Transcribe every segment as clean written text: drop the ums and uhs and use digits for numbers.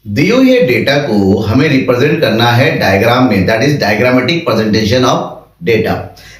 दिए हुए डेटा को हमें रिप्रेजेंट करना है डायग्राम में, that is diagrammatic presentation of data.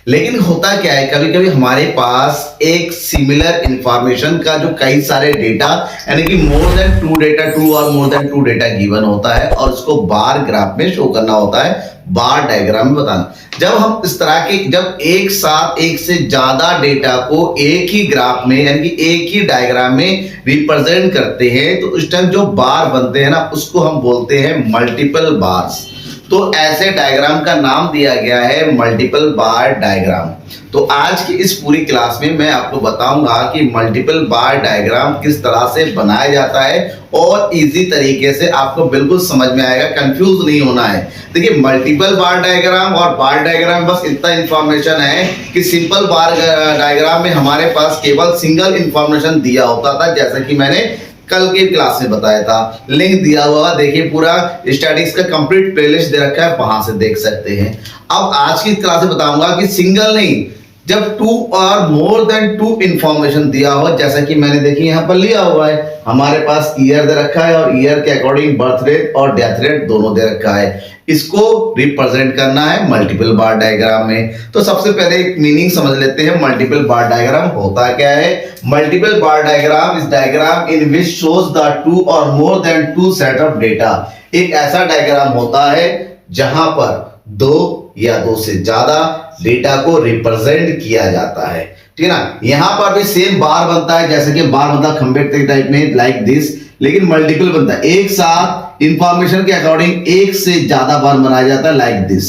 लेकिन होता क्या है, कभी कभी हमारे पास एक सिमिलर इंफॉर्मेशन का जो कई सारे डेटा यानी कि more than two data, two और more than two data given होता है और उसको बार ग्राफ में शो करना होता है, बार डायग्राम में बताना। जब हम इस तरह के जब एक साथ एक से ज्यादा डेटा को एक ही ग्राफ में यानी कि एक ही डायग्राम में रिप्रेजेंट करते हैं तो उस टाइम जो बार बनते हैं ना उसको हम बोलते हैं मल्टीपल बार्स। तो ऐसे डायग्राम का नाम दिया गया है मल्टीपल बार डायग्राम। तो आज की इस पूरी क्लास में मैं आपको बताऊंगा कि मल्टीपल बार डायग्राम किस तरह से बनाया जाता है और इजी तरीके से आपको बिल्कुल समझ में आएगा, कंफ्यूज नहीं होना है। देखिए मल्टीपल बार डायग्राम और बार डायग्राम बस इतना इंफॉर्मेशन है कि सिंपल बार डायग्राम में हमारे पास केवल सिंगल इंफॉर्मेशन दिया होता था, जैसा कि मैंने कल के क्लास में बताया था। लिंक दिया हुआ देखिए, पूरा स्टैटिक्स का कंप्लीट प्लेलिस्ट दे रखा है, वहां से देख सकते हैं। अब आज की क्लास में बताऊंगा कि सिंगल नहीं, जब टू और मोर देन टू इंफॉर्मेशन दिया हो, जैसा कि मैंने देखिए यहाँ पर लिया हुआ है, हमारे पास ईयर दे रखा है और ईयर के अकॉर्डिंग बर्थ रेट और डेथ रेट दोनों दे रखा है। इसको रिप्रेजेंट करना है मल्टीपल बार डायग्राम में। तो सबसे पहले एक मीनिंग समझ लेते हैं, मल्टीपल बार डायग्राम होता क्या है। Multiple bar diagram is diagram in which shows the two और more than two set of data. एक ऐसा डायग्राम होता है जहां पर दो या दो से ज्यादा डेटा को रिप्रेजेंट किया जाता है, ठीक है ना। यहां पर भी सेम बार बनता है, जैसे कि बार बनता है खंबे टाइप में लाइक दिस, लेकिन मल्टीपल बनता है, एक साथ इंफॉर्मेशन के अकॉर्डिंग एक से ज्यादा बार बनाया जाता है लाइक दिस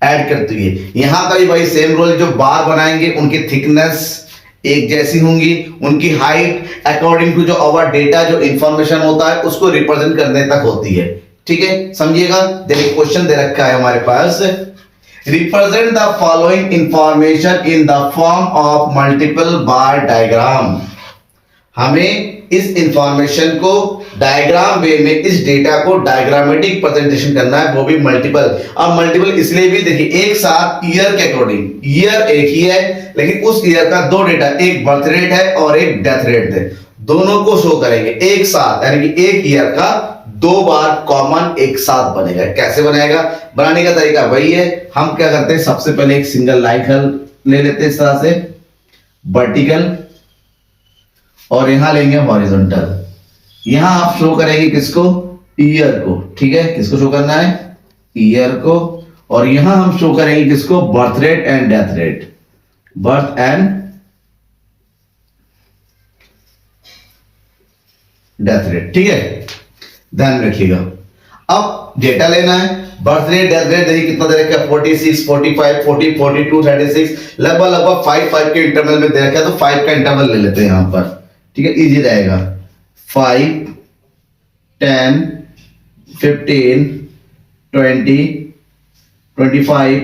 ऐड करते हुए। यहां पर भी वही सेम रोल, जो बार बनाएंगे उनकी थिकनेस एक जैसी होंगी, उनकी हाइट अकॉर्डिंग टू जो ओवर डेटा जो इंफॉर्मेशन होता है उसको रिप्रेजेंट करने तक होती है, ठीक है, समझिएगा। देखिए क्वेश्चन दे रखा है हमारे पास, represent the following information in the form of multiple bar diagram. हमें इस इंफॉर्मेशन को डायग्राम वे में इस डेटा को डायग्रामेटिक प्रेजेंटेशन करना है, वो भी मल्टीपल। और मल्टीपल इसलिए भी देखिए एक साथ ईयर के अकॉर्डिंग, ईयर एक ही है लेकिन उस ईयर का दो डेटा, एक बर्थ रेट है और एक डेथ रेट है, दोनों को शो करेंगे एक साथ, यानी कि एक ईयर का दो बार कॉमन एक साथ बनेगा। कैसे बनेगा, बनाने का तरीका वही है। हम क्या करते हैं, सबसे पहले एक सिंगल लाइन ले लेते हैं इस तरह से वर्टिकल, और यहां लेंगे हॉरिजॉन्टल। यहां आप शो करेंगे किसको, ईयर को, ठीक है, किसको शो करना है, ईयर को। और यहां हम शो करेंगे किसको, birth rate and death rate, birth and death rate, ठीक है, ध्यान रखिएगा। अब डेटा लेना है, बर्थ रेट डेथ रेट देखिए कितना दे रखा है, 46, 45, 40, 42, 36, लगभग 5 के इंटरवल में दे रखा है, तो 5 का इंटरवल ले लेते हैं यहां पर, ठीक है, इजी रहेगा। 5, 10, 15, 20, 25,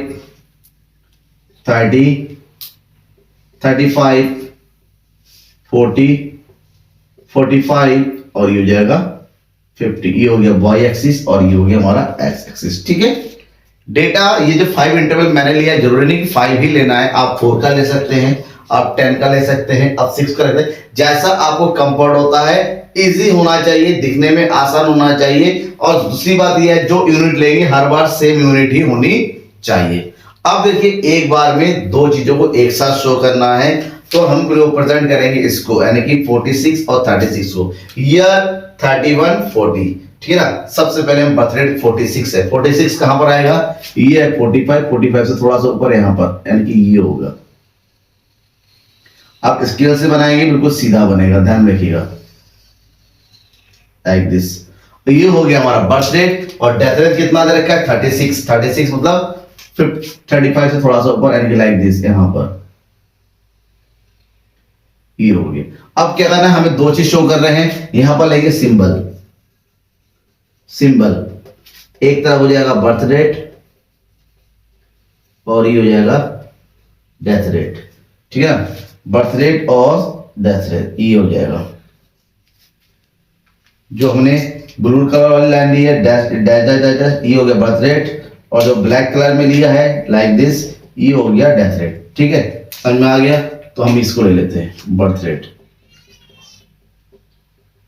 30, 35, 40, 45 और ये हो जाएगा 50। ये हो गया वाई एक्सिस और ये हो गया हमारा एक्स एक्सिस, ठीक है। डेटा ये जो 5 इंटरवल मैंने लिया, जरूरी नहीं कि 5 ही लेना है, आप 4 का ले सकते हैं, आप 10 का ले सकते हैं, आप 6 का ले सकते हैं, जैसा आपको कंफर्ट होता है। इजी होना चाहिए, दिखने में आसान होना चाहिए, और दूसरी बात यह है जो यूनिट लेंगे हर बार सेम यूनिट ही होनी चाहिए। अब देखिए एक बार में दो चीजों को एक साथ शो करना है, तो हम प्रेजेंट करेंगे इसको, यानी कि 46 और 36 को, ईयर 31, 40, ठीक है ना। सबसे पहले हम बर्थ रेट 46 है, 46 कहां पर आएगा, ये है 45, 45 से थोड़ा सा ऊपर यहां पर, यानी कि ये होगा। आप स्केल से बनाएंगे बिल्कुल सीधा बनेगा, ध्यान रखिएगा, लाइक दिस। तो ये हो गया हमारा बर्थ रेट, और डेथ रेट कितना दे रखा है, 36, 36 मतलब 35 से थोड़ा सा ऊपर, यानी कि लाइक दिस यहां पर ये हो गया। अब क्या करना है, हमें दो चीज शो कर रहे हैं, यहां पर लेंगे सिंबल, सिंबल एक तरफ हो जाएगा बर्थ रेट और ये हो जाएगा डेथ रेट, ठीक है, बर्थ रेट और डेथ रेट ये हो जाएगा। जो हमने ब्लू कलर वाली लाइन ली है, डैश डैश डैश डैश, ये हो गया बर्थ रेट, और जो ब्लैक कलर में लिया है लाइक दिस, ये हो गया डेथ रेट, ठीक है, समझ में आ गया। तो हम इसको ले लेते हैं बर्थ रेट,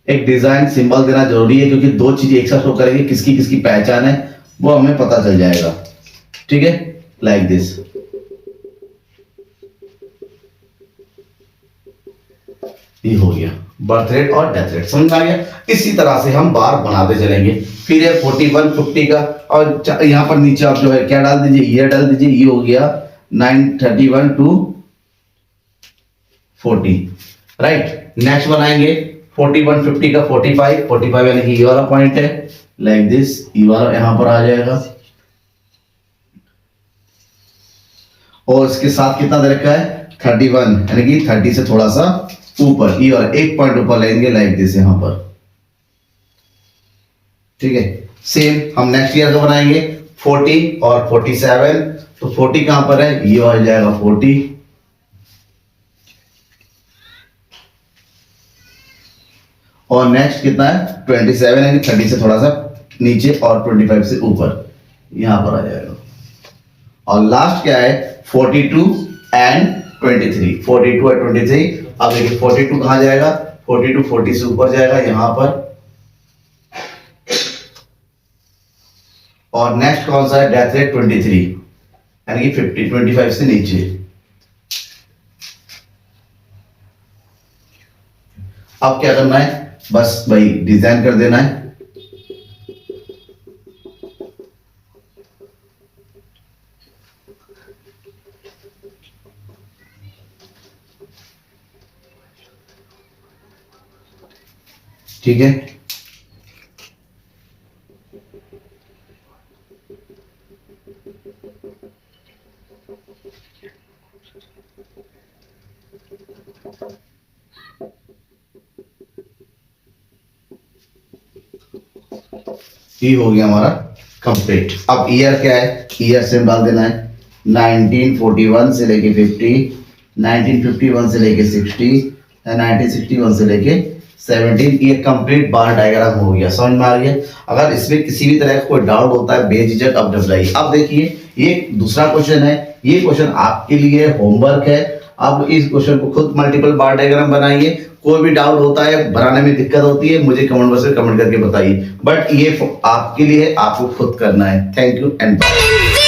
एक डिजाइन सिंबल देना जरूरी है, क्योंकि दो चीजें एक साथ शो करेंगे, किसकी किसकी पहचान है वो हमें पता चल जाएगा। ठीक है, लाइक दिस। ये हो गया बर्थ रेट और डेथ रेट, समझ में आ गया। इसी तरह से हम बार बनाते चलेंगे। फिर है 41 50 का, और यहाँ पर नीचे आप जो है क्या डाल दीजिए, ईयर डाल दीजिए। ये हो गया 931 to 40, राइट। नेक्स्ट बनाएंगे 41 50 का 45 45, यानी कि ये वाला पॉइंट है, लाइक दिस। ये वाला यहां पर आ जाएगा, और इसके साथ कितना दे रखा है 31, यानी कि 30 से थोड़ा सा ऊपर, ये वाला एक पॉइंट ऊपर लेंगे, लाइक दिस यहां पर। ठीक है, सेम हम नेक्स्ट ईयर का बनाएंगे 40 और 47। तो 40 कहां पर है, ये आ जाएगा 40, और नेक्स्ट कितना है 27, यानी 30 से थोड़ा सा नीचे और 25 से ऊपर, यहां पर आ जाएगा। और लास्ट क्या है 42 एंड 23, 42 और 23। अब देखिए 42 कहां जाएगा, 42 40 से ऊपर जाएगा यहां पर, और नेक्स्ट कौन सा है डेथ रेट 23, यानी कि 50 25 से नीचे। अब क्या करना है, बस भाई डिजाइन कर देना है। ठीक है, ये हो गया हमारा कंप्लीट। अब ईयर क्या है, ईयर से डाल देना है 1941 से लेके 50, 1951 से लेके 60, 1961 से लेके 17। ये कंप्लीट बार डायग्राम हो गया, समझ में आ गया। अगर इसमें किसी भी तरह का कोई डाउट होता है बेझिझक अब घबराइए। अब देखिए ये दूसरा क्वेश्चन है, ये क्वेश्चन आपके लिए होमवर्क है। अब इस क्वेश्चन को खुद मल्टीपल बार डायग्राम बनाइए। कोई भी डाउट होता है, बनाने में दिक्कत होती है, मुझे कमेंट बॉक्स में कमेंट करके बताइए। बट ये आपके लिए आपको खुद करना है। Thank you and bye.